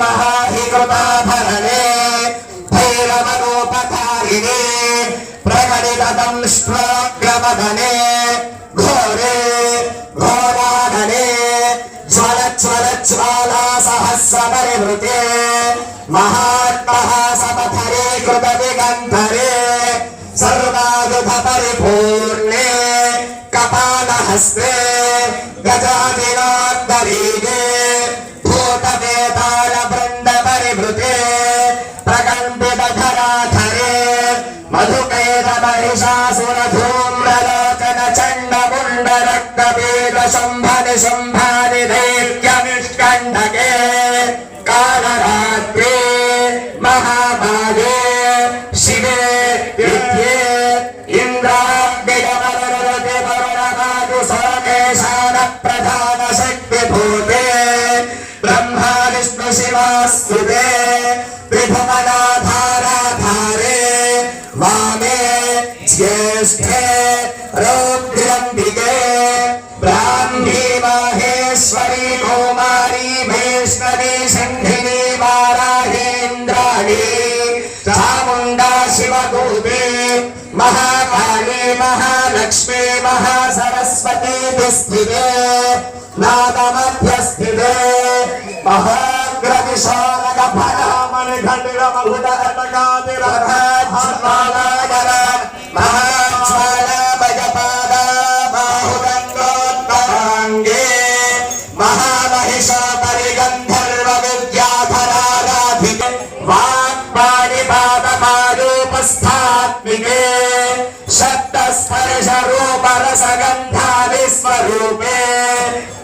महाहिकृताभरणे भैरवरूपधारिणे प्रकटितदंष्ट्वाग्रवदने घोरे घोराधने ज्वलज्वलज्वाला सहस्रपरिवृते महात्मः सपथरे कृतदिगन्धरे सर्वायुधपरिपूर्णे कपालहस्ते गजादिनान्दरीगे भूतवेतालवृन्दपरिवृते प्रकम्पितधराधरे मधुकैतमहिषासुरधूम्रलोचन चण्डमुण्डरक्तपीतशुम्भनि शुम्भानि दैत्यनिष्कण्ठके कालरात्रे महाभागे शिवे विद्ये इन्द्राग्निगमनरते वरुणवायु सोमेशान प्रधान शक्तिभूते ब्रह्मा विष्णु शिवास्तुते त्रिभुवनाधाराधारे वामे ज्येष्ठे रौद्रम्बिके ब्राह्मी माहेश्वरी कौमारी वैष्णवी शङ्खिनी वाराहेन्द्राणी चामुण्डा शिवदूते महाकाली महालक्ष्मी महासरस्वती स्थिते नादमध्यस्थिते महाज्वालामयपादाबाहुदण्डोत्तराङ्गे महामहिषापरिगन्धर्व विद्याधराराधिके वाक्पाणिपादपादोपस्थात्मिके शब्दस्पर्शरूपरसगन्धादिस्वरूपे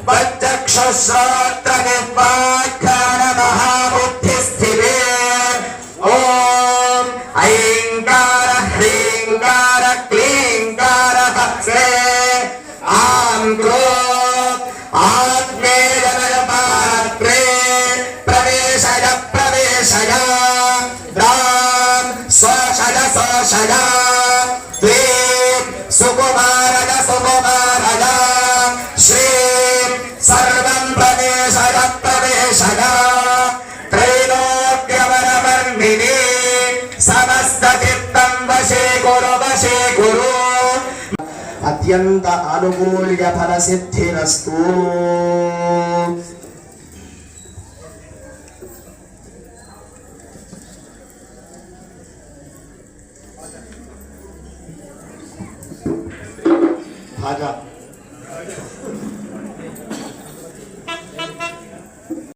पञ्चक्षुश्रोत्रनिर्वाख्यान महाबुद्धिस्थिते ॐ ऐङ्कार ह्रीङ्कार क्लीङ्कार हस्ते आं क्रोध आत्मेयनयपात्रे प्रवेशय प्रवेशय द्रां शोषय शोषय त्वीं सुकुमारय सुकुमारय श्रीं सर्वं प्रवेशय प्रवेशय त्रैलोक्यवरवर्णिनी समस्तचित्तं वशे कुरु अत्यंत अनुकूल्य फलसिद्धिरस्तु। भाजा